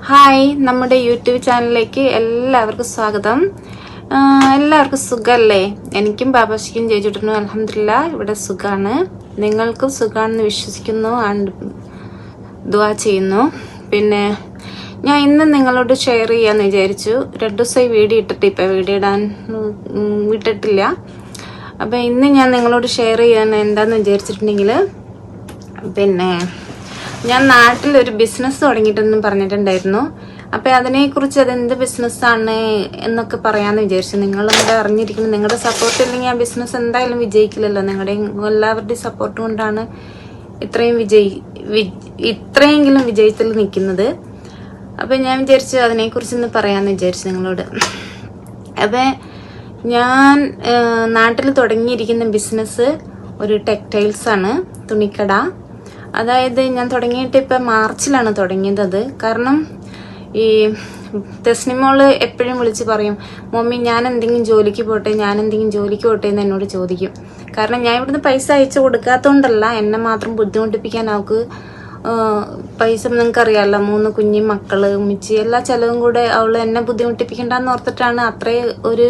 Hi, നമ്മുടെ YouTube ചാനലിലേക്ക് എല്ലാവർക്കും സ്വാഗതം. എല്ലാവർക്കും സുഖമല്ലേ? എനിക്കും ബാബാശിക്കും ചേച്ചിട്ടുന്നു അൽഹംദുലില്ലാ ഇവിടെ സുഖമാണ്. നിങ്ങൾക്കും സുഖമാണെന്ന് വിശ്വസിക്കുന്നു, ദുആ ചെയ്യുന്നു. പിന്നെ ഞാൻ ഇന്ന് നിങ്ങളോട് ഷെയർ ചെയ്യാമെന്ന് വിചാരിച്ചു. 2 ദിവസമായി വീഡിയോ ഇട്ടിട്ട് ഇപ്പം വീഡിയോ ഇടാൻ വിട്ടിട്ടില്ല. അപ്പം ഇന്ന് ഞാൻ നിങ്ങളോട് ഷെയർ ചെയ്യാൻ എന്താണെന്ന് വിചാരിച്ചിട്ടുണ്ടെങ്കിൽ, പിന്നെ ഞാൻ നാട്ടിലൊരു ബിസിനസ് തുടങ്ങിയിട്ടെന്ന് പറഞ്ഞിട്ടുണ്ടായിരുന്നു. അപ്പം അതിനെക്കുറിച്ച് അതെന്ത് ബിസിനസ്സാണ് എന്നൊക്കെ പറയാമെന്ന് വിചാരിച്ചു. നിങ്ങളുടെ അറിഞ്ഞിരിക്കണം. നിങ്ങളുടെ സപ്പോർട്ട് ഇല്ലെങ്കിൽ ആ ബിസിനസ് എന്തായാലും വിജയിക്കില്ലല്ലോ. നിങ്ങളുടെയും എല്ലാവരുടെയും സപ്പോർട്ട് കൊണ്ടാണ് ഇത്രയെങ്കിലും വിജയത്തിൽ നിൽക്കുന്നത്. അപ്പം ഞാൻ വിചാരിച്ചു അതിനെക്കുറിച്ചൊന്ന് പറയാമെന്ന് വിചാരിച്ചു നിങ്ങളോട്. അപ്പം ഞാൻ നാട്ടിൽ തുടങ്ങിയിരിക്കുന്ന ബിസിനസ് ഒരു ടെക്സ്റ്റൈൽസാണ്, തുണിക്കട. അതായത് ഞാൻ തുടങ്ങിയിട്ട് ഇപ്പം മാർച്ചിലാണ് തുടങ്ങിയത്. കാരണം ഈ തെസ്നിമോള് എപ്പോഴും വിളിച്ച് പറയും, മമ്മി ഞാൻ എന്തെങ്കിലും ജോലിക്ക് പോട്ടെ എന്ന് എന്നോട് ചോദിക്കും. കാരണം ഞാൻ ഇവിടുന്ന് പൈസ അയച്ചു കൊടുക്കാത്തതുകൊണ്ടല്ല, എന്നെ മാത്രം ബുദ്ധിമുട്ടിപ്പിക്കാൻ അവൾക്ക് പൈസ, നിങ്ങൾക്കറിയാമല്ലോ, 3 കുഞ്ഞു മക്കള്, ഉമ്മിച്ചി, എല്ലാ ചിലവും കൂടെ അവൾ എന്നെ ബുദ്ധിമുട്ടിപ്പിക്കണ്ടെന്ന് ഓർത്തിട്ടാണ്. അത്രയും ഒരു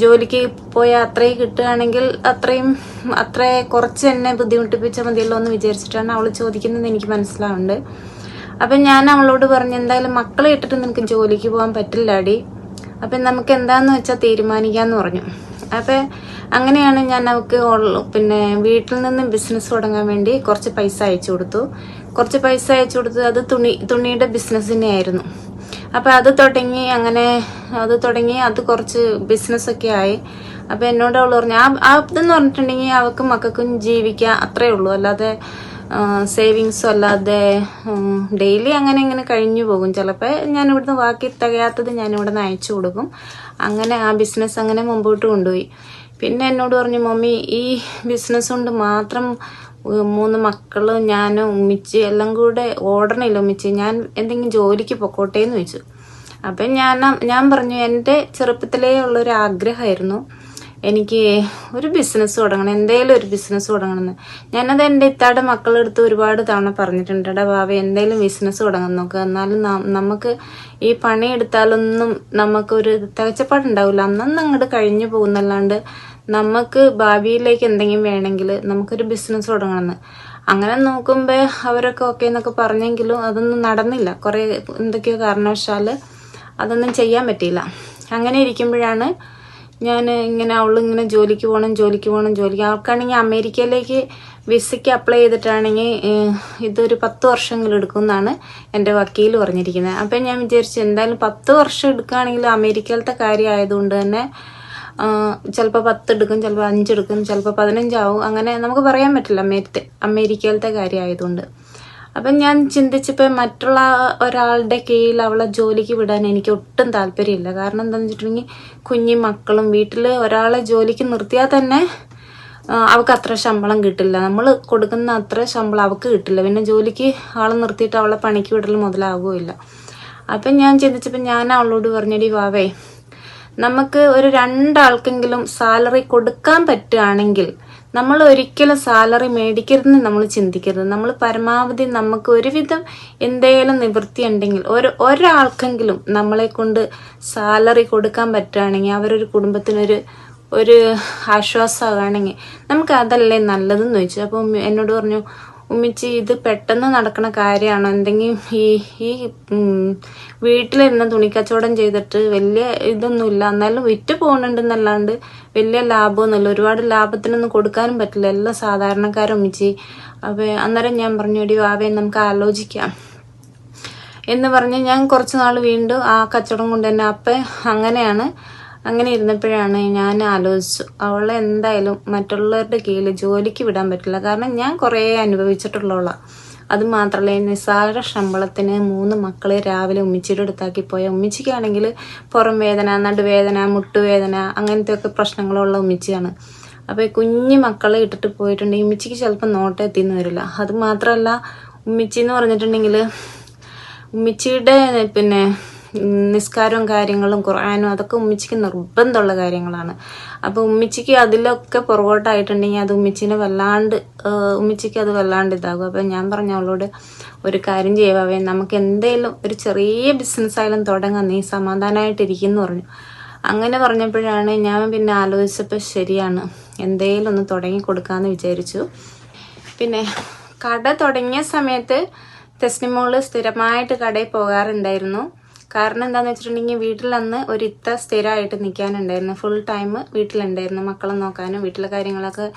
ജോലിക്ക് പോയാൽ അത്രയും കിട്ടുകയാണെങ്കിൽ അത്ര കുറച്ച് എന്നെ ബുദ്ധിമുട്ടിപ്പിച്ചാൽ മതിയല്ലോ എന്ന് വിചാരിച്ചിട്ടാണ് അവൾ ചോദിക്കുന്നത്. എനിക്ക് മനസ്സിലാവുന്നുണ്ട്. അപ്പം ഞാൻ അവളോട് പറഞ്ഞു, എന്തായാലും മക്കളെ ഇട്ടിട്ട് നിനക്ക് ജോലിക്ക് പോകാൻ പറ്റില്ലാടി, അപ്പം നമുക്ക് എന്താന്ന് വെച്ചാൽ തീരുമാനിക്കാമെന്ന് പറഞ്ഞു. അപ്പം അങ്ങനെയാണ് ഞാൻ അവൾക്ക് പിന്നെ വീട്ടിൽ നിന്ന് ബിസിനസ് തുടങ്ങാൻ വേണ്ടി കുറച്ച് പൈസ അയച്ചു കൊടുത്തു. അത് തുണിയുടെ ബിസിനസ് തന്നെയായിരുന്നു. അപ്പം അത് തുടങ്ങി അത് കുറച്ച് ബിസിനസ്സൊക്കെ ആയി. അപ്പം എന്നോട് അവൾ പറഞ്ഞു, ഇതെന്ന് പറഞ്ഞിട്ടുണ്ടെങ്കിൽ അവൾക്ക് മക്കൾക്കും ജീവിക്കാം, അത്രേ ഉള്ളൂ. അല്ലാതെ സേവിങ്സും അല്ലാതെ ഡെയിലി അങ്ങനെ കഴിഞ്ഞു പോകും. ചിലപ്പോൾ ഞാൻ ഇവിടുന്ന് ബാക്കി തികയാത്തത് ഞാൻ ഇവിടുന്ന് അയച്ചു കൊടുക്കും. അങ്ങനെ ആ ബിസിനസ് അങ്ങനെ മുമ്പോട്ട് കൊണ്ടുപോയി. പിന്നെ എന്നോട് പറഞ്ഞു, മമ്മി ഈ ബിസിനസ് കൊണ്ട് മാത്രം 3 മക്കള്, ഞാനും ഉമ്മിച്ച് എല്ലാം കൂടെ ഓടണില്ല ഉമ്മിച്ച്, ഞാൻ എന്തെങ്കിലും ജോലിക്ക് പൊക്കോട്ടെ എന്ന് ചോദിച്ചു. അപ്പം ഞാൻ പറഞ്ഞു, എൻ്റെ ചെറുപ്പത്തിലേ ഉള്ളൊരു ആഗ്രഹമായിരുന്നു എനിക്ക് ഒരു ബിസിനസ് തുടങ്ങണം, എന്തെങ്കിലും ഒരു ബിസിനസ് തുടങ്ങണമെന്ന്. ഞാനത് എൻ്റെ ഇത്താടെ മക്കളെടുത്ത് ഒരുപാട് തവണ പറഞ്ഞിട്ടുണ്ട്. എടാ ഭാവ, എന്തെങ്കിലും ബിസിനസ് തുടങ്ങാൻ നോക്കുക, എന്നാലും നമുക്ക് ഈ പണിയെടുത്താലൊന്നും നമുക്കൊരു തികച്ചപ്പാടുണ്ടാവില്ല, അന്നൊന്നും അങ്ങോട്ട് കഴിഞ്ഞു പോകുന്നല്ലാണ്ട് നമുക്ക് ഭാവിയിലേക്ക് എന്തെങ്കിലും വേണമെങ്കിൽ നമുക്കൊരു ബിസിനസ് തുടങ്ങണമെന്ന്. അങ്ങനെ നോക്കുമ്പോൾ അവരൊക്കെ ഓക്കെ എന്നൊക്കെ പറഞ്ഞെങ്കിലും അതൊന്നും നടന്നില്ല. കുറേ എന്തൊക്കെയോ കാരണവശാൽ അതൊന്നും ചെയ്യാൻ പറ്റിയില്ല. അങ്ങനെ ഇരിക്കുമ്പോഴാണ് ഞാൻ അവളിങ്ങനെ ജോലിക്ക് പോകണം. അവൾക്കാണെങ്കിൽ അമേരിക്കയിലേക്ക് വിസയ്ക്ക് അപ്ലൈ ചെയ്തിട്ടാണെങ്കിൽ ഇതൊരു 10 വർഷമെങ്കിലും എടുക്കുമെന്നാണ് എൻ്റെ വക്കീൽ പറഞ്ഞിരിക്കുന്നത്. അപ്പം ഞാൻ വിചാരിച്ചു, എന്തായാലും 10 വർഷം എടുക്കുകയാണെങ്കിൽ അമേരിക്കയിലത്തെ കാര്യം ആയതുകൊണ്ട് തന്നെ ചിലപ്പോൾ 10 എടുക്കും, ചിലപ്പോൾ 5 എടുക്കും, ചിലപ്പോൾ 15 ആവും. അങ്ങനെ നമുക്ക് പറയാൻ പറ്റില്ല അമേരിക്കയിലത്തെ കാര്യം ആയതുകൊണ്ട്. അപ്പം ഞാൻ ചിന്തിച്ചപ്പോൾ മറ്റുള്ള ഒരാളുടെ കീഴിൽ അവളെ ജോലിക്ക് വിടാൻ എനിക്ക് ഒട്ടും താല്പര്യമില്ല. കാരണം എന്താണെന്ന് വെച്ചിട്ടുണ്ടെങ്കിൽ കുഞ്ഞു മക്കളും വീട്ടിൽ ഒരാളെ ജോലിക്ക് നിർത്തിയാൽ തന്നെ അവൾക്ക് അത്ര ശമ്പളം കിട്ടില്ല. നമ്മൾ കൊടുക്കുന്ന അത്ര ശമ്പളം അവൾക്ക് കിട്ടില്ല. പിന്നെ ജോലിക്ക് ആളെ നിർത്തിയിട്ട് അവളെ പണിക്ക് വിടൽ മുതലാവുകയില്ല. അപ്പം ഞാൻ ചിന്തിച്ചപ്പോൾ ഞാൻ അവളോട് പറഞ്ഞടി വാവേ, നമുക്ക് ഒരു 2 ആൾക്കെങ്കിലും സാലറി കൊടുക്കാൻ പറ്റുകയാണെങ്കിൽ നമ്മൾ ഒരിക്കലും സാലറി മേടിക്കരുതെന്ന് നമ്മൾ ചിന്തിക്കരുത്. നമ്മൾ പരമാവധി നമുക്ക് ഒരുവിധം എന്തെങ്കിലും നിവൃത്തി ഉണ്ടെങ്കിൽ ഒരാൾക്കെങ്കിലും നമ്മളെ കൊണ്ട് സാലറി കൊടുക്കാൻ പറ്റുകയാണെങ്കിൽ അവരൊരു കുടുംബത്തിനൊരു ആശ്വാസമാണെങ്കിൽ നമുക്ക് അതല്ലേ നല്ലതെന്ന് ചോദിച്ചു. അപ്പം എന്നോട് പറഞ്ഞു, ഉമ്മിച്ചി ഇത് പെട്ടെന്ന് നടക്കുന്ന കാര്യമാണോ, എന്തെങ്കിലും ഈ വീട്ടിലിരുന്ന് തുണിക്കച്ചവടം ചെയ്തിട്ട് വലിയ ഇതൊന്നുമില്ല, എന്നാലും വിറ്റ് പോകുന്നുണ്ടെന്നല്ലാണ്ട് വലിയ ലാഭമൊന്നുമില്ല, ഒരുപാട് ലാഭത്തിനൊന്നും കൊടുക്കാനും പറ്റില്ല, എല്ലാം സാധാരണക്കാരും ഉമ്മിച്ചി. അപ്പോൾ അന്നേരം ഞാൻ പറഞ്ഞു, എടി വാവേ നമുക്ക് ആലോചിക്കാം എന്ന് പറഞ്ഞ് ഞാൻ കുറച്ച് നാൾ വീണ്ടും ആ കച്ചവടം കൊണ്ട് തന്നെ അങ്ങനെ ഇരുന്നപ്പോഴാണ് ഞാൻ ആലോചിച്ചു, അവളെ എന്തായാലും മറ്റുള്ളവരുടെ കീഴിൽ ജോലിക്ക് വിടാൻ പറ്റില്ല. കാരണം ഞാൻ കുറേ അനുഭവിച്ചിട്ടുള്ളവളാണ്. അത് മാത്രമല്ല, നിസ്സാര ശമ്പളത്തിന് 3 മക്കളെ രാവിലെ ഉമ്മിച്ചിയുടെ അടുത്താക്കി പോയ ഉമ്മിച്ചിക്കാണെങ്കിൽ പുറം വേദന, നടുവേദന, മുട്ടുവേദന അങ്ങനത്തെയൊക്കെ പ്രശ്നങ്ങളുള്ള ഉമ്മിച്ചിയാണ്. അപ്പോൾ കുഞ്ഞു മക്കളെ ഇട്ടിട്ട് പോയിട്ടുണ്ടെങ്കിൽ ഉമ്മിച്ചിക്ക് ചിലപ്പോൾ നോട്ടം എത്തിയെന്ന് വരില്ല. അത് മാത്രമല്ല, ഉമ്മിച്ചി എന്ന് പറഞ്ഞിട്ടുണ്ടെങ്കിൽ ഉമ്മിച്ചിയുടെ പിന്നെ നിസ്കാരവും കാര്യങ്ങളും ഖുർആനും അതൊക്കെ ഉമ്മിച്ചിക്ക് നിർബന്ധമുള്ള കാര്യങ്ങളാണ്. അപ്പോൾ ഉമ്മിച്ചിക്ക് അതിലൊക്കെ പുറകോട്ടായിട്ടുണ്ടെങ്കിൽ അത് ഉമ്മിച്ചിക്ക് അത് വല്ലാണ്ട് ഇതാകും. അപ്പം ഞാൻ പറഞ്ഞ അവളോട് ഒരു കാര്യം ചെയ്യാവേ, നമുക്ക് എന്തെങ്കിലും ഒരു ചെറിയ ബിസിനസ് ആയാലും തുടങ്ങാം, നീ സമാധാനമായിട്ടിരിക്കുന്നു പറഞ്ഞു. അങ്ങനെ പറഞ്ഞപ്പോഴാണ് ഞാൻ പിന്നെ ആലോചിച്ചപ്പോൾ ശരിയാണ്, എന്തെങ്കിലും ഒന്ന് തുടങ്ങി കൊടുക്കാമെന്ന് വിചാരിച്ചു. പിന്നെ കട തുടങ്ങിയ സമയത്ത് തെസ്നിമോള് സ്ഥിരമായിട്ട് കടയിൽ പോകാറുണ്ടായിരുന്നു. കാരണം എന്താണെന്ന് വെച്ചിട്ടുണ്ടെങ്കിൽ വീട്ടിലന്ന് ഒരു ഇത്ത സ്ഥിരമായിട്ട് നിൽക്കാനുണ്ടായിരുന്നു. ഫുൾ ടൈം വീട്ടിലുണ്ടായിരുന്നു, മക്കളെ നോക്കാനും വീട്ടിലെ കാര്യങ്ങളൊക്കെ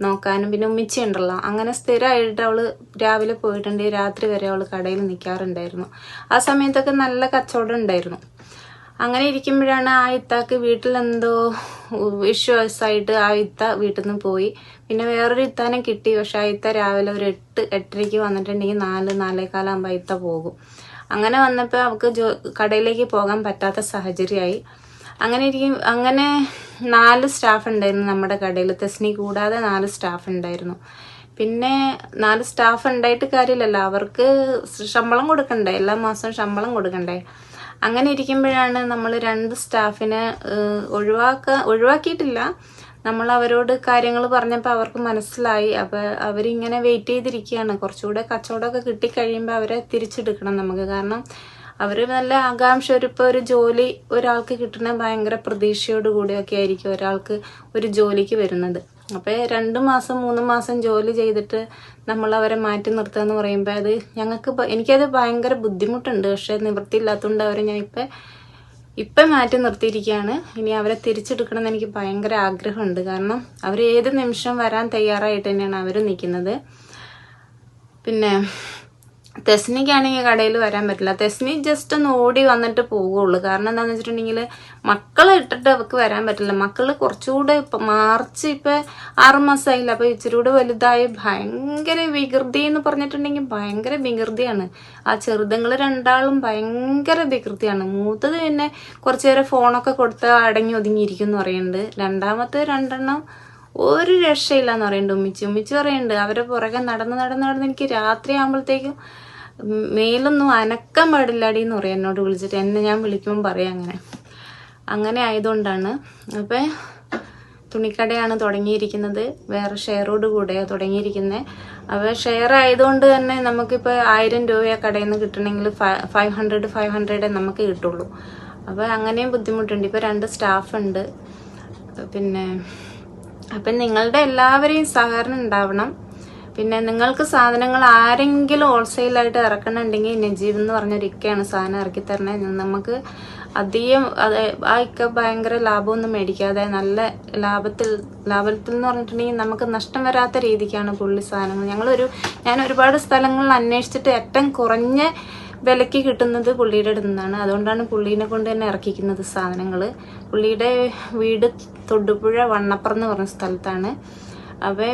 നോക്കാനും. പിന്നെ ഉമ്മിച്ചി ഉണ്ടല്ലോ, അങ്ങനെ സ്ഥിരമായിട്ട് അവൾ രാവിലെ പോയിട്ടുണ്ടെങ്കിൽ രാത്രി വരെ അവൾ കടയിൽ നിൽക്കാറുണ്ടായിരുന്നു. ആ സമയത്തൊക്കെ നല്ല കച്ചവടം ഉണ്ടായിരുന്നു. അങ്ങനെ ഇരിക്കുമ്പോഴാണ് ആ ഇത്താക്ക് വീട്ടിലെന്തോ വിശ്വാസമായിട്ട് ആ ഇത്ത വീട്ടിൽ നിന്ന് പോയി. പിന്നെ വേറൊരു ഇത്താനെ കിട്ടി. പക്ഷെ ആ ഇത്ത രാവിലെ ഒരു 8-8:30 വന്നിട്ടുണ്ടെങ്കിൽ 4-4:15 ആ ഇത്ത പോകും. അങ്ങനെ വന്നപ്പോൾ അവൾക്ക് കടയിലേക്ക് പോകാൻ പറ്റാത്ത സാഹചര്യമായി. അങ്ങനെ 4 സ്റ്റാഫ് ഉണ്ടായിരുന്നു നമ്മുടെ കടയിൽ. തെസ്നി കൂടാതെ 4 സ്റ്റാഫ് ഉണ്ടായിരുന്നു. പിന്നെ 4 സ്റ്റാഫ് ഉണ്ടായിട്ട് കാര്യമില്ലല്ലോ, അവർക്ക് ശമ്പളം കൊടുക്കണ്ടേ, എല്ലാ മാസവും ശമ്പളം കൊടുക്കണ്ടേ. അങ്ങനെ ഇരിക്കുമ്പോഴാണ് നമ്മൾ 2 സ്റ്റാഫിനെ ഒഴിവാക്കിയിട്ടില്ല. നമ്മൾ അവരോട് കാര്യങ്ങൾ പറഞ്ഞപ്പോൾ അവർക്ക് മനസ്സിലായി. അപ്പോൾ അവരിങ്ങനെ വെയിറ്റ് ചെയ്തിരിക്കുകയാണ്. കുറച്ചുകൂടെ കച്ചവടമൊക്കെ കിട്ടിക്കഴിയുമ്പോൾ അവരെ തിരിച്ചെടുക്കണം നമുക്ക്. കാരണം അവർ നല്ല ആകാംക്ഷ, ഇപ്പോൾ ഒരു ജോലി ഒരാൾക്ക് കിട്ടുന്ന ഭയങ്കര പ്രതീക്ഷയോടുകൂടിയൊക്കെ ആയിരിക്കും ഒരാൾക്ക് ഒരു ജോലിക്ക് വരുന്നത്. അപ്പോൾ 2 മാസം 3 മാസം ജോലി ചെയ്തിട്ട് നമ്മൾ അവരെ മാറ്റി നിർത്തുക എന്ന് പറയുമ്പോൾ എനിക്കത് ഭയങ്കര ബുദ്ധിമുട്ടുണ്ട്. പക്ഷെ നിവൃത്തിയില്ലാത്തതുകൊണ്ട് അവരെ ഞാൻ ഇപ്പം മാറ്റി നിർത്തിയിരിക്കുകയാണ്. ഇനി അവരെ തിരിച്ചെടുക്കണം എന്ന് എനിക്ക് ഭയങ്കര ആഗ്രഹമുണ്ട്. കാരണം അവർ ഏത് നിമിഷം വരാൻ തയ്യാറായിട്ട് തന്നെയാണ് അവർ നിൽക്കുന്നത്. പിന്നെ തെസ്നിക്കാണെങ്കിൽ കടയിൽ വരാൻ പറ്റില്ല. തെസ്നി ജസ്റ്റ് ഒന്ന് ഓടി വന്നിട്ട് പോവുകയുള്ളൂ. കാരണം എന്താണെന്ന് വെച്ചിട്ടുണ്ടെങ്കിൽ മക്കളെ ഇട്ടിട്ട് അവർക്ക് വരാൻ പറ്റില്ല. മക്കൾ കുറച്ചുകൂടെ മാർച്ച് ഇപ്പം 6 മാസമായില്ല. അപ്പോൾ ഇച്ചിരി കൂടെ വലുതായി ഭയങ്കര വികൃതി എന്ന് പറഞ്ഞിട്ടുണ്ടെങ്കിൽ ഭയങ്കര വികൃതിയാണ്. ആ ചെറുതുങ്ങൾ 2 ഭയങ്കര വികൃതിയാണ്. മൂത്തത് പിന്നെ കുറച്ചു നേരം ഫോണൊക്കെ കൊടുത്ത് അടങ്ങി ഒതുങ്ങിയിരിക്കും എന്ന് പറയുന്നുണ്ട്. രണ്ടാമത്തെ 2 ഒരു രക്ഷയില്ലാന്ന് പറയുന്നുണ്ട്. ഉമ്മിച്ചി പറയുന്നുണ്ട് അവരെ പുറകെ നടന്ന് എനിക്ക് രാത്രി ആകുമ്പോഴത്തേക്കും മേലൊന്നും അനക്കാൻ പാടില്ലാടി എന്ന് പറയും എന്നോട് വിളിച്ചിട്ട്. ഞാൻ വിളിക്കുമ്പോൾ പറയാം അങ്ങനെ ആയതുകൊണ്ടാണ്. അപ്പം തുണിക്കടയാണ് തുടങ്ങിയിരിക്കുന്നത്. വേറെ ഷെയറോട് കൂടെയാണ് തുടങ്ങിയിരിക്കുന്നത്. അപ്പോൾ ഷെയർ ആയതുകൊണ്ട് തന്നെ നമുക്കിപ്പോൾ 1000 രൂപ കടയിൽ നിന്ന് കിട്ടണമെങ്കിൽ 500 നമുക്ക് കിട്ടുള്ളൂ. അപ്പോൾ അങ്ങനെയും ബുദ്ധിമുട്ടുണ്ട്. ഇപ്പോൾ 2 സ്റ്റാഫ് ഉണ്ട്. പിന്നെ അപ്പം നിങ്ങളുടെ എല്ലാവരെയും സഹകരണം ഉണ്ടാവണം. പിന്നെ നിങ്ങൾക്ക് സാധനങ്ങൾ ആരെങ്കിലും ഹോൾസെയിലായിട്ട് ഇറക്കണമെന്നുണ്ടെങ്കിൽ നജീബ് എന്ന് പറഞ്ഞൊരിക്കയാണ് സാധനം ഇറക്കി തരണേ. നമുക്ക് അധികം ആ ഇക്ക ഭയങ്കര ലാഭമൊന്നും മേടിക്കാതെ നല്ല ലാഭത്തിൽ എന്ന് പറഞ്ഞിട്ടുണ്ടെങ്കിൽ നമുക്ക് നഷ്ടം വരാത്ത രീതിക്കാണ് പുള്ളി സാധനങ്ങൾ. ഞാൻ ഒരുപാട് സ്ഥലങ്ങളിൽ അന്വേഷിച്ചിട്ട് ഏറ്റവും കുറഞ്ഞ വിലയ്ക്ക് കിട്ടുന്നത് പുള്ളിയുടെ അടുത്ത് നിന്നാണ്. അതുകൊണ്ടാണ് പുള്ളീനെ കൊണ്ട് തന്നെ ഇറക്കിക്കുന്നത് സാധനങ്ങൾ. പുള്ളിയുടെ വീട് തൊടുപുഴ വണ്ണപ്പുറം എന്ന് പറഞ്ഞ സ്ഥലത്താണ്. അപ്പോൾ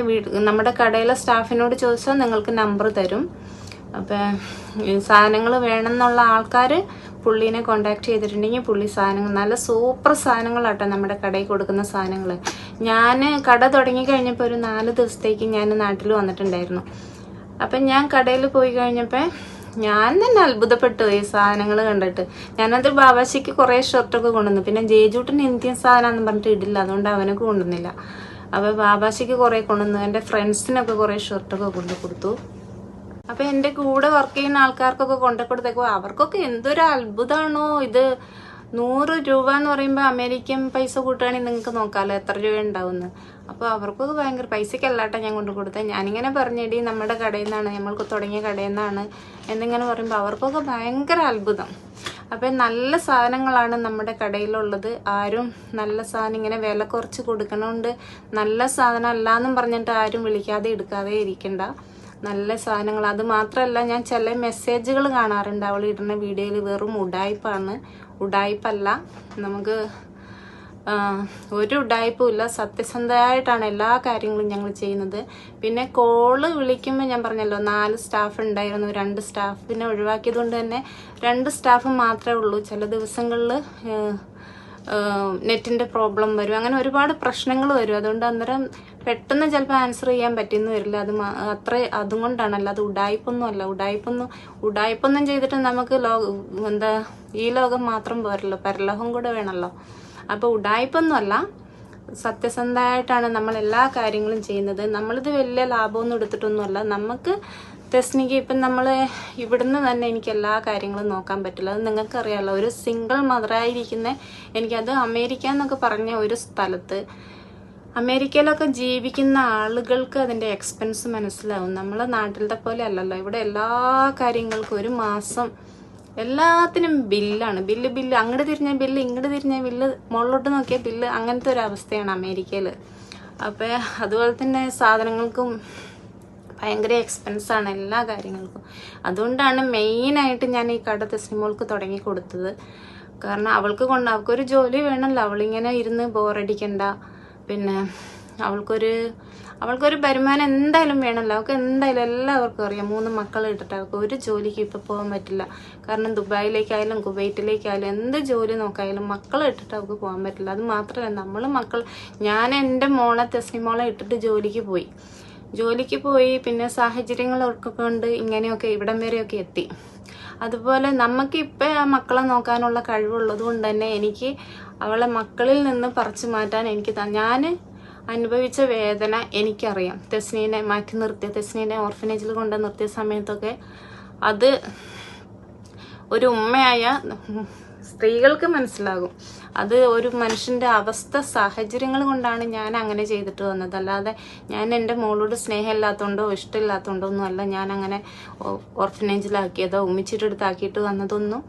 നമ്മുടെ കടയിലെ സ്റ്റാഫിനോട് ചോദിച്ചാൽ നിങ്ങൾക്ക് നമ്പർ തരും. അപ്പോൾ സാധനങ്ങൾ വേണമെന്നുള്ള ആൾക്കാർ പുള്ളീനെ കോണ്ടാക്ട് ചെയ്തിട്ടുണ്ടെങ്കിൽ പുള്ളി സാധനങ്ങൾ നല്ല സൂപ്പർ സാധനങ്ങളാട്ടോ നമ്മുടെ കടയിൽ കൊടുക്കുന്ന സാധനങ്ങൾ. ഞാൻ കട തുടങ്ങി കഴിഞ്ഞപ്പോൾ ഒരു 4 ദിവസത്തേക്ക് ഞാൻ നാട്ടിൽ വന്നിട്ടുണ്ടായിരുന്നു. അപ്പം ഞാൻ കടയിൽ പോയി കഴിഞ്ഞപ്പോൾ ഞാൻ തന്നെ അത്ഭുതപ്പെട്ടു ഈ സാധനങ്ങൾ കണ്ടിട്ട്. ഞാനത് ബാബാശിക്ക് കുറേ ഷർട്ടൊക്കെ കൊണ്ടുവന്നു. പിന്നെ ജേജൂട്ടിന് ഇന്ത്യൻ സാധനമാണെന്ന് പറഞ്ഞിട്ട് ഇടില്ല, അതുകൊണ്ട് അവനൊക്കെ കൊണ്ടുവന്നില്ല. അപ്പോൾ ബാബാശിക്ക് കുറേ കൊണ്ടുവന്നു. എൻ്റെ ഫ്രണ്ട്സിനൊക്കെ കുറേ ഷർട്ടൊക്കെ കൊണ്ടു കൊടുത്തു. അപ്പോൾ എൻ്റെ കൂടെ വർക്ക് ചെയ്യുന്ന ആൾക്കാർക്കൊക്കെ കൊണ്ടു കൊടുത്തേക്കോ അവർക്കൊക്കെ എന്തൊരു അത്ഭുതമാണോ ഇത്. 100 രൂപ എന്ന് പറയുമ്പോൾ അമേരിക്കൻ പൈസ കൂട്ടുകയാണെങ്കിൽ നിങ്ങൾക്ക് നോക്കാമല്ലോ എത്ര രൂപ ഉണ്ടാവുമെന്ന്. അപ്പോൾ അവർക്കൊക്കെ ഭയങ്കര പൈസക്കല്ലാട്ടോ ഞാൻ കൊണ്ടു കൊടുത്തത്. ഞാനിങ്ങനെ പറഞ്ഞിടി നമ്മുടെ കടയിൽ നിന്നാണ്, നമ്മൾക്ക് തുടങ്ങിയ കടയിൽ നിന്നാണ് എന്നിങ്ങനെ പറയുമ്പോൾ അവർക്കൊക്കെ ഭയങ്കര അത്ഭുതം. അപ്പം നല്ല സാധനങ്ങളാണ് നമ്മുടെ കടയിലുള്ളത്. ആരും നല്ല സാധനം ഇങ്ങനെ വില കുറച്ച് കൊടുക്കണോണ്ട് നല്ല സാധനം അല്ലാന്നും പറഞ്ഞിട്ട് ആരും വിളിക്കാതെ എടുക്കാതെ ഇരിക്കണ്ട. നല്ല സാധനങ്ങൾ. അത് മാത്രമല്ല, ഞാൻ ചില മെസ്സേജുകൾ കാണാറുണ്ട് അവൾ ഇടുന്ന വീഡിയോയിൽ. വെറും ഉഡായിപ്പല്ല. നമുക്ക് ഒരു ഉഡായിപ്പും ഇല്ല. സത്യസന്ധമായിട്ടാണ് എല്ലാ കാര്യങ്ങളും ഞങ്ങൾ ചെയ്യുന്നത്. പിന്നെ കോള് വിളിക്കുമ്പോൾ ഞാൻ പറഞ്ഞല്ലോ 4 സ്റ്റാഫ് ഉണ്ടായിരുന്നു. 2 സ്റ്റാഫിനെ ഒഴിവാക്കിയത് കൊണ്ട് തന്നെ 2 സ്റ്റാഫ് മാത്രമേ ഉള്ളൂ. ചില ദിവസങ്ങളിൽ നെറ്റിൻ്റെ പ്രോബ്ലം വരും, അങ്ങനെ ഒരുപാട് പ്രശ്നങ്ങൾ വരും. അതുകൊണ്ട് അന്നേരം പെട്ടെന്ന് ചിലപ്പോൾ ആൻസർ ചെയ്യാൻ പറ്റിയെന്ന് വരില്ല. അതും കൊണ്ടാണ്, അല്ലാതെ ഉടായ്പൊന്നും ചെയ്തിട്ട് നമുക്ക് ഈ ലോകം മാത്രം പോരല്ലോ, പരലോകം കൂടെ വേണമല്ലോ. അപ്പോൾ ഉടായ്പൊന്നുമല്ല, സത്യസന്ധമായിട്ടാണ് നമ്മൾ എല്ലാ കാര്യങ്ങളും ചെയ്യുന്നത്. നമ്മളിത് വലിയ ലാഭമൊന്നും എടുത്തിട്ടൊന്നുമല്ല. നമുക്ക് തെസ്നിക്ക് ഇപ്പം നമ്മൾ ഇവിടുന്ന് തന്നെ എനിക്ക് എല്ലാ കാര്യങ്ങളും നോക്കാൻ പറ്റില്ല. അത് നിങ്ങൾക്കറിയാമല്ലോ. ഒരു സിംഗിൾ മദറായിരിക്കുന്ന എനിക്കത് അമേരിക്ക എന്നൊക്കെ പറഞ്ഞ ഒരു സ്ഥലത്ത്, അമേരിക്കയിലൊക്കെ ജീവിക്കുന്ന ആളുകൾക്ക് അതിൻ്റെ എക്സ്പെൻസ് മനസ്സിലാവും. നമ്മളെ നാട്ടിലത്തെ പോലെ അല്ലല്ലോ. ഇവിടെ എല്ലാ കാര്യങ്ങൾക്കും ഒരു മാസം എല്ലാത്തിനും ബില്ലാണ്. ബില്ല് അങ്ങോട്ട് തിരിഞ്ഞ ബില്ല്, ഇങ്ങോട്ട് തിരിഞ്ഞ ബില്ല്, മുകളിലോട്ട് നോക്കിയ ബില്ല്, അങ്ങനത്തെ ഒരു അവസ്ഥയാണ് അമേരിക്കയിൽ. അപ്പോൾ അതുപോലെ തന്നെ സാധനങ്ങൾക്കും ഭയങ്കര എക്സ്പെൻസാണ് എല്ലാ കാര്യങ്ങൾക്കും. അതുകൊണ്ടാണ് മെയിനായിട്ട് ഞാൻ ഈ കട തെസ്നിമോൾക്ക് തുടങ്ങി കൊടുത്തത്. കാരണം അവൾക്കൊരു ജോലി വേണമല്ലോ. അവളിങ്ങനെ ഇരുന്ന് ബോറടിക്കണ്ട. പിന്നെ അവൾക്കൊരു വരുമാനം എന്തായാലും വേണമല്ലോ. അവൾക്ക് എന്തായാലും എല്ലാവർക്കും അറിയാം, 3 മക്കളെ ഇട്ടിട്ട് അവൾക്ക് ഒരു ജോലിക്ക് ഇപ്പോൾ പോകാൻ പറ്റില്ല. കാരണം ദുബായിലേക്കായാലും കുവൈറ്റിലേക്കായാലും എന്ത് ജോലി നോക്കായാലും മക്കളെ ഇട്ടിട്ട് അവൾക്ക് പോകാൻ പറ്റില്ല. അത് മാത്രമല്ല, ഞാൻ എൻ്റെ മോളെ തെസ്നിമോളെ ഇട്ടിട്ട് ജോലിക്ക് പോയി പിന്നെ സാഹചര്യങ്ങളൊക്കെ കൊണ്ട് ഇങ്ങനെയൊക്കെ ഇവിടം വരെയൊക്കെ എത്തി. അതുപോലെ നമുക്കിപ്പോൾ ആ മക്കളെ നോക്കാനുള്ള കഴിവുള്ളത് കൊണ്ട് തന്നെ എനിക്ക് അവളെ മക്കളിൽ നിന്ന് പറിച്ചു മാറ്റാൻ ഞാൻ അനുഭവിച്ച വേദന എനിക്കറിയാം. തെസ്നീനെ തെസ്നീനെ ഓർഫനേജിൽ കൊണ്ട് നിർത്തിയ സമയത്തൊക്കെ അത് ഒരു ഉമ്മയായ സ്ത്രീകൾക്ക് മനസ്സിലാകും. അത് ഒരു മനുഷ്യൻ്റെ സാഹചര്യങ്ങൾ കൊണ്ടാണ് ഞാൻ അങ്ങനെ ചെയ്തിട്ട് വന്നത്. അല്ലാതെ ഞാൻ എൻ്റെ മോളോട് സ്നേഹമില്ലാത്തതുകൊണ്ടോ ഇഷ്ടമില്ലാത്തതുകൊണ്ടോ ഒന്നുമല്ല ഞാൻ അങ്ങനെ ഓർഫനേജിലാക്കിയതോ ഉമ്മിച്ചിട്ടെടുത്താക്കിയിട്ട് വന്നതൊന്നും.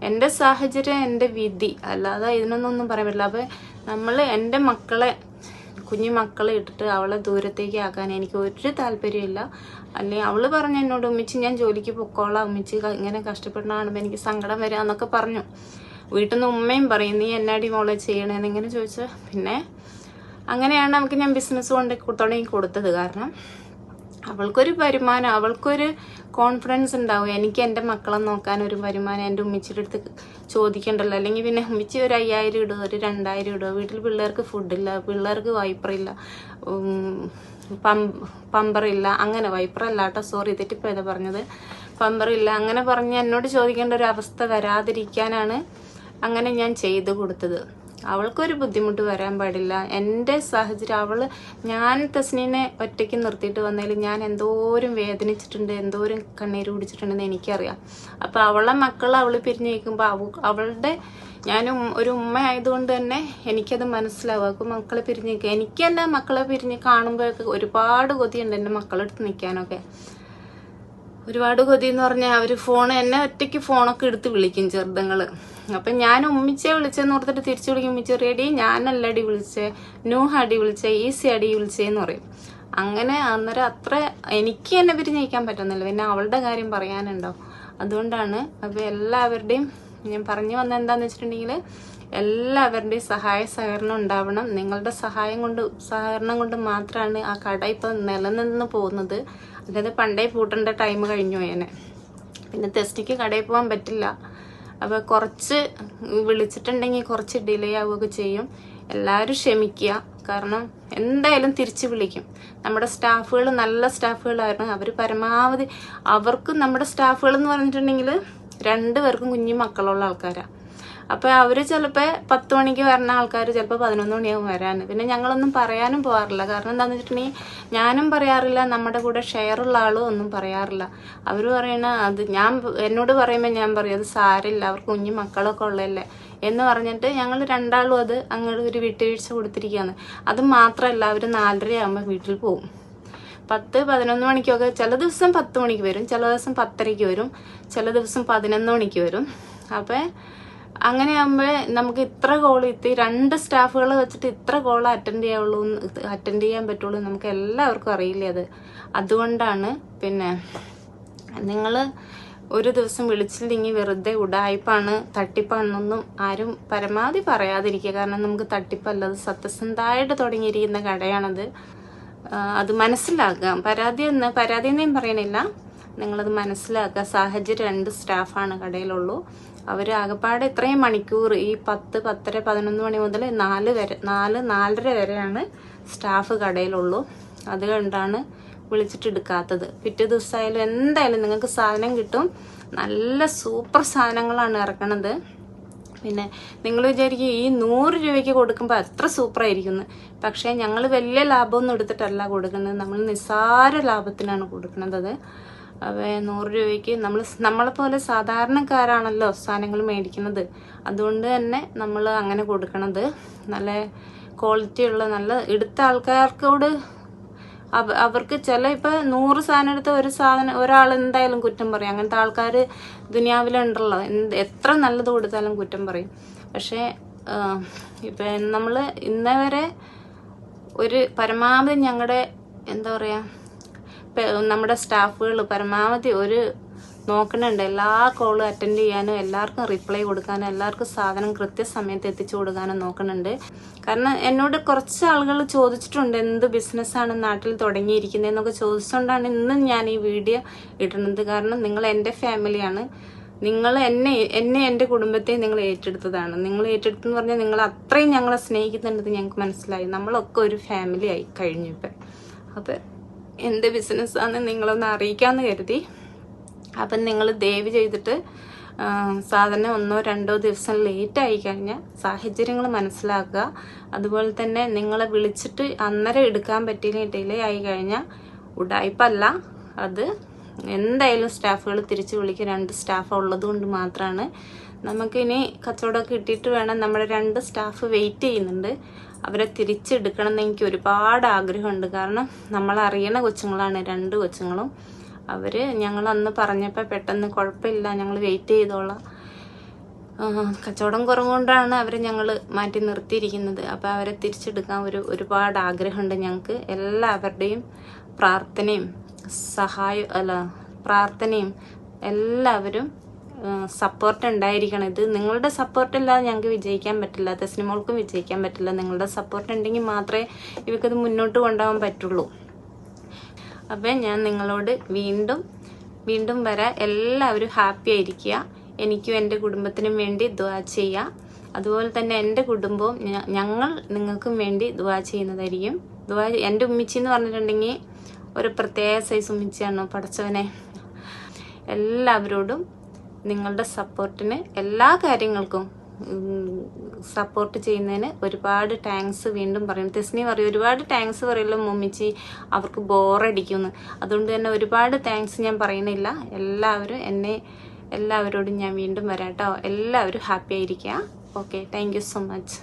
എൻ്റെ സാഹചര്യം, എൻ്റെ വിധി, അല്ലാതെ ഇതിനൊന്നും പറയാൻ പറ്റില്ല. അപ്പോൾ എൻ്റെ കുഞ്ഞു മക്കളെ ഇട്ടിട്ട് അവളെ ദൂരത്തേക്ക് ആക്കാൻ എനിക്ക് ഒരു താല്പര്യമില്ല. അല്ലെങ്കിൽ അവൾ പറഞ്ഞു എന്നോട്, ഉമ്മിച്ച് ഞാൻ ജോലിക്ക് പൊക്കോളാം, ഉമ്മിച്ച് ഇങ്ങനെ കഷ്ടപ്പെടുന്ന കാണുമ്പോൾ എനിക്ക് സങ്കടം വരിക എന്നൊക്കെ പറഞ്ഞു. വീട്ടിൽ നിന്ന് ഉമ്മയും പറയും, നീ എന്നാടി മോളെ ചെയ്യണേന്ന് ഇങ്ങനെ ചോദിച്ചാൽ. പിന്നെ അങ്ങനെയാണ് നമുക്ക് ഞാൻ ബിസിനസ് കൊണ്ട് തുടങ്ങി കൊടുത്തത്. കാരണം അവൾക്കൊരു വരുമാനം, അവൾക്കൊരു കോൺഫിഡൻസ് ഉണ്ടാവും. എനിക്ക് എൻ്റെ മക്കളെ നോക്കാൻ ഒരു വരുമാനം എൻ്റെ ഉമ്മിച്ചിയുടെ അടുത്ത് ചോദിക്കണ്ടല്ലോ. അല്ലെങ്കിൽ പിന്നെ ഉമ്മിച്ചി ഒരു 5000 ഇടുക, ഒരു 2000 ഇടുക. വീട്ടിൽ പിള്ളേർക്ക് ഫുഡില്ല, പിള്ളേർക്ക് വൈപ്പറില്ല, പമ്പറില്ല. അങ്ങനെ വൈപ്പറല്ല കേട്ടോ, സോറി തെറ്റിപ്പോയതാ പറഞ്ഞത്, പമ്പറില്ല. അങ്ങനെ പറഞ്ഞ് എന്നോട് ചോദിക്കേണ്ട ഒരു അവസ്ഥ വരാതിരിക്കാനാണ് അങ്ങനെ ഞാൻ ചെയ്തു കൊടുത്തത്. അവൾക്കൊരു ബുദ്ധിമുട്ട് വരാൻ പാടില്ല. എൻ്റെ സാഹചര്യം, ഞാൻ തസ്നീനെ ഒറ്റയ്ക്ക് നിർത്തിയിട്ട് വന്നതിൽ ഞാൻ എന്തോരം വേദനിച്ചിട്ടുണ്ട്, എന്തോരം കണ്ണീര് കുടിച്ചിട്ടുണ്ടെന്ന് എനിക്കറിയാം. അപ്പോൾ അവളെ മക്കൾ പിരിഞ്ഞു നിൽക്കുമ്പോൾ ഞാനും ഒരു ഉമ്മ ആയതുകൊണ്ട് തന്നെ എനിക്കത് മനസ്സിലാവും. അവൾക്ക് മക്കളെ പിരിഞ്ഞ് നിൽക്കുക, എനിക്ക് തന്നെ മക്കളെ പിരിഞ്ഞ് കാണുമ്പോഴൊക്കെ ഒരുപാട് കൊതിയുണ്ട് എൻ്റെ മക്കളെടുത്ത് നിൽക്കാനൊക്കെ. ഒരുപാട് കൊതി എന്ന് പറഞ്ഞാൽ എന്നെ ഒറ്റയ്ക്ക് ഫോണൊക്കെ എടുത്ത് വിളിക്കും ചെറുതങ്ങൾ. അപ്പം ഞാൻ ഉമ്മിച്ചെ വിളിച്ചെന്ന് ഓർത്തിട്ട് തിരിച്ചു വിളിക്കും, ഉമ്മിച്ച റെഡി ഞാനല്ലടി വിളിച്ചേ, നൂഹടി വിളിച്ചേ, ഈസി അടി വിളിച്ചേന്ന് പറയും. അങ്ങനെ അന്നേരം അത്ര എനിക്ക് എന്നെ പിരിഞ്ഞിരിക്കാൻ പറ്റുന്നില്ല, പിന്നെ അവളുടെ കാര്യം പറയാനുണ്ടോ. അതുകൊണ്ടാണ്. അപ്പോൾ എല്ലാവരുടെയും ഞാൻ പറഞ്ഞു വന്നത് എന്താണെന്ന് വെച്ചിട്ടുണ്ടെങ്കിൽ, എല്ലാവരുടെയും സഹകരണം ഉണ്ടാവണം. നിങ്ങളുടെ സഹകരണം കൊണ്ട് മാത്രമാണ് ആ കട ഇപ്പം നിലനിന്ന് പോകുന്നത്. അതായത് പണ്ടേ പൂട്ടേണ്ട ടൈം കഴിഞ്ഞു പോയേനെ. പിന്നെ തെസ്നിക്ക് കടയിൽ പോകാൻ പറ്റില്ല. അപ്പോൾ കുറച്ച് വിളിച്ചിട്ടുണ്ടെങ്കിൽ കുറച്ച് ഡിലേ ആവുകയൊക്കെ ചെയ്യും. എല്ലാവരും ക്ഷമിക്കുക. കാരണം എന്തായാലും തിരിച്ച് വിളിക്കും. നമ്മുടെ സ്റ്റാഫുകൾ നല്ല സ്റ്റാഫുകളായിരുന്നു. അവർ പരമാവധി നമ്മുടെ സ്റ്റാഫുകൾ എന്ന് പറഞ്ഞിട്ടുണ്ടെങ്കിൽ 2 പേർക്കും കുഞ്ഞു മക്കളുള്ള ആൾക്കാരാണ്. അപ്പോൾ അവർ ചിലപ്പോൾ 10 മണിക്ക് വരുന്ന ആൾക്കാർ ചിലപ്പോൾ 11 മണിയാവും വരാൻ. പിന്നെ ഞങ്ങളൊന്നും പറയാനും പോകാറില്ല. കാരണം എന്താണെന്ന് വെച്ചിട്ടുണ്ടെങ്കിൽ ഞാനും പറയാറില്ല, നമ്മുടെ കൂടെ ഷെയറുള്ള ആളും ഒന്നും പറയാറില്ല. അവർ പറയണ എന്നോട് പറയുമ്പോൾ ഞാൻ പറയും അത് സാരില്ല, അവർക്ക് കുഞ്ഞു മക്കളൊക്കെ ഉള്ളതല്ലേ എന്ന് പറഞ്ഞിട്ട് ഞങ്ങൾ 2 ആളും അത് അങ്ങോട്ട് ഒരു വിട്ടുവീഴ്ച കൊടുത്തിരിക്കുകയാണ്. അത് മാത്രമല്ല, അവർ 4:30 ആകുമ്പോൾ വീട്ടിൽ പോകും. 10-11 മണിക്കൊക്കെ, ചില ദിവസം 10 മണിക്ക് വരും, ചില ദിവസം 10:30 വരും, ചില ദിവസം 11 മണിക്ക് വരും. അപ്പോൾ അങ്ങനെ ആകുമ്പോൾ നമുക്ക് ഇത്ര കോൾ 2 സ്റ്റാഫുകളെ വെച്ചിട്ട് ഇത്ര കോൾ അറ്റൻഡ് ചെയ്യാൻ പറ്റുള്ളൂ. നമുക്ക് എല്ലാവർക്കും അറിയില്ലേ അത്. അതുകൊണ്ടാണ്. പിന്നെ നിങ്ങൾ ഒരു ദിവസം വിളിച്ചില്ലെങ്കിൽ വെറുതെ ഉടായ്പാണ്, തട്ടിപ്പാണെന്നൊന്നും ആരും പരമാവധി പറയാതിരിക്കുക. കാരണം നമുക്ക് തട്ടിപ്പല്ല, അത് സത്യസന്ധമായിട്ട് തുടങ്ങിയിരിക്കുന്ന കടയാണത്. അത് മനസ്സിലാക്കുക. പരാതിയൊന്നും പറയണില്ല, നിങ്ങളത് മനസ്സിലാക്കുക. സാഹചര്യം 2 സ്റ്റാഫാണ് കടയിലുള്ളൂ. അവർ ആകെപ്പാടെ ഇത്രയും മണിക്കൂർ ഈ 10, 10:30, 11 മണി മുതൽ 4 വരെയാണ് സ്റ്റാഫ് കടയിലുള്ളൂ. അത് കണ്ടാണ് വിളിച്ചിട്ട് എടുക്കാത്തത്. പിറ്റേ ദിവസമായാലും എന്തായാലും നിങ്ങൾക്ക് സാധനം കിട്ടും. നല്ല സൂപ്പർ സാധനങ്ങളാണ് ഇറക്കണത്. പിന്നെ നിങ്ങൾ വിചാരിക്കും ഈ 100 രൂപയ്ക്ക് കൊടുക്കുമ്പോൾ എത്ര സൂപ്പറായിരിക്കുന്നു. പക്ഷേ ഞങ്ങൾ വലിയ ലാഭമൊന്നും എടുത്തിട്ടല്ല കൊടുക്കുന്നത്, നമ്മൾ നിസ്സാര ലാഭത്തിനാണ് കൊടുക്കുന്നത്. അപ്പോൾ 100 രൂപയ്ക്ക് നമ്മളെപ്പോലെ സാധാരണക്കാരാണല്ലോ സാധനങ്ങൾ മേടിക്കുന്നത്. അതുകൊണ്ട് തന്നെ നമ്മൾ അങ്ങനെ കൊടുക്കണത്. നല്ല ക്വാളിറ്റിയുള്ള നല്ല എടുത്ത ആൾക്കാർക്കോട് അവർക്ക് ഇപ്പം 100 സാധനം എടുത്ത ഒരാൾ എന്തായാലും കുറ്റം പറയും. അങ്ങനത്തെ ആൾക്കാർ ദുനിയാവിലുണ്ടല്ലോ. എത്ര നല്ലത് കൊടുത്താലും കുറ്റം പറയും. പക്ഷേ ഇപ്പം നമ്മൾ ഇന്നേ വരെ ഒരു പരമാവധി ഞങ്ങളുടെ എന്താ പറയുക, നമ്മുടെ സ്റ്റാഫുകൾ പരമാവധി നോക്കണുണ്ട്. എല്ലാ കോളും അറ്റൻഡ് ചെയ്യാനും എല്ലാവർക്കും റിപ്ലൈ കൊടുക്കാനും എല്ലാവർക്കും സാധനം കൃത്യസമയത്ത് എത്തിച്ചു കൊടുക്കാനും നോക്കുന്നുണ്ട്. കാരണം എന്നോട് കുറച്ച് ആളുകൾ ചോദിച്ചിട്ടുണ്ട് എന്ത് ബിസിനസ്സാണ് നാട്ടിൽ തുടങ്ങിയിരിക്കുന്നതെന്നൊക്കെ ചോദിച്ചുകൊണ്ടാണ് ഇന്നും ഞാൻ ഈ വീഡിയോ ഇടുന്നത്. കാരണം നിങ്ങൾ എൻ്റെ ഫാമിലിയാണ്. നിങ്ങൾ എന്നെ എൻ്റെ കുടുംബത്തെ നിങ്ങൾ ഏറ്റെടുത്തതാണ്. നിങ്ങൾ ഏറ്റെടുത്തെന്ന് പറഞ്ഞാൽ നിങ്ങൾ അത്രയും ഞങ്ങളെ സ്നേഹിക്കുന്നുണ്ടെന്ന് ഞങ്ങൾക്ക് മനസ്സിലായി. നമ്മളൊക്കെ ഒരു ഫാമിലി ആയി കഴിഞ്ഞു ഇപ്പം. അപ്പം എന്ത് ബിസിനസ്സാണെന്ന് നിങ്ങളൊന്ന് അറിയിക്കാമെന്ന് കരുതി. അപ്പം നിങ്ങൾ ദയവ് ചെയ്തിട്ട് സാധനം 1-2 ദിവസം ലേറ്റ് ആയി കഴിഞ്ഞാൽ സാഹചര്യങ്ങൾ മനസ്സിലാക്കുക. അതുപോലെ തന്നെ നിങ്ങളെ വിളിച്ചിട്ട് അന്നേരം എടുക്കാൻ പറ്റിയില്ലെങ്കിൽ ഡിലേ ആയി കഴിഞ്ഞാൽ ഉടായ്പല്ല, അത് എന്തായാലും സ്റ്റാഫുകൾ തിരിച്ച് വിളിക്കുക. 2 സ്റ്റാഫ് ഉള്ളത് കൊണ്ട് മാത്രമാണ്. നമുക്കിനി കച്ചവടമൊക്കെ കിട്ടിയിട്ട് വേണം. നമ്മുടെ 2 സ്റ്റാഫ് വെയിറ്റ് ചെയ്യുന്നുണ്ട്. അവരെ തിരിച്ചെടുക്കണം എന്ന് എനിക്ക് ഒരുപാട് ആഗ്രഹമുണ്ട്. കാരണം നമ്മളറിയണ കൊച്ചുങ്ങളാണ് 2 കൊച്ചുങ്ങളും. ഞങ്ങൾ അന്ന് പറഞ്ഞപ്പോൾ പെട്ടെന്ന് കുഴപ്പമില്ല, ഞങ്ങൾ വെയിറ്റ് ചെയ്തോളാം, കച്ചവടം കുറവുകൊണ്ടാണ് ഞങ്ങൾ മാറ്റി നിർത്തിയിരിക്കുന്നത്. അപ്പോൾ അവരെ തിരിച്ചെടുക്കാൻ ഒരുപാട് ആഗ്രഹമുണ്ട് ഞങ്ങൾക്ക്. എല്ലാവരുടെയും പ്രാർത്ഥനയും എല്ലാവരും സപ്പോർട്ട് ഉണ്ടായിരിക്കണം. ഇത് നിങ്ങളുടെ സപ്പോർട്ടില്ലാതെ ഞങ്ങൾക്ക് വിജയിക്കാൻ പറ്റില്ല, തസ്നിമോൾക്കും വിജയിക്കാൻ പറ്റില്ല. നിങ്ങളുടെ സപ്പോർട്ട് ഉണ്ടെങ്കിൽ മാത്രമേ ഇവയ്ക്കത് മുന്നോട്ട് കൊണ്ടുപോകാൻ പറ്റുള്ളൂ. അപ്പം ഞാൻ നിങ്ങളോട് വീണ്ടും വരാം. എല്ലാവരും ഹാപ്പി ആയിരിക്കുക. എനിക്കും എൻ്റെ കുടുംബത്തിനും വേണ്ടി ദുആ ചെയ്യുക. അതുപോലെ തന്നെ എൻ്റെ കുടുംബവും ഞങ്ങൾ നിങ്ങൾക്കും വേണ്ടി ദുആ ചെയ്യുന്നതായിരിക്കും. എൻ്റെ ഉമ്മിച്ചി എന്ന് പറഞ്ഞിട്ടുണ്ടെങ്കിൽ ഒരു പ്രത്യേക സൈസ് ഉമ്മിച്ചിയാണ്. പടച്ചവനെ, എല്ലാവരോടും നിങ്ങളുടെ സപ്പോർട്ടിന് എല്ലാ കാര്യങ്ങൾക്കും സപ്പോർട്ട് ചെയ്യുന്നതിന് ഒരുപാട് താങ്ക്സ് വീണ്ടും പറയും. തെസ്നി പറയും ഒരുപാട് താങ്ക്സ് പറയല്ലോ മമ്മിച്ചി, അവർക്ക് ബോറടിക്കുമെന്ന്. അതുകൊണ്ട് തന്നെ ഒരുപാട് താങ്ക്സ് ഞാൻ പറയണില്ല. എല്ലാവരോടും ഞാൻ വീണ്ടും വരാം കേട്ടോ. എല്ലാവരും ഹാപ്പി ആയിരിക്കുക. Okay, thank you so much.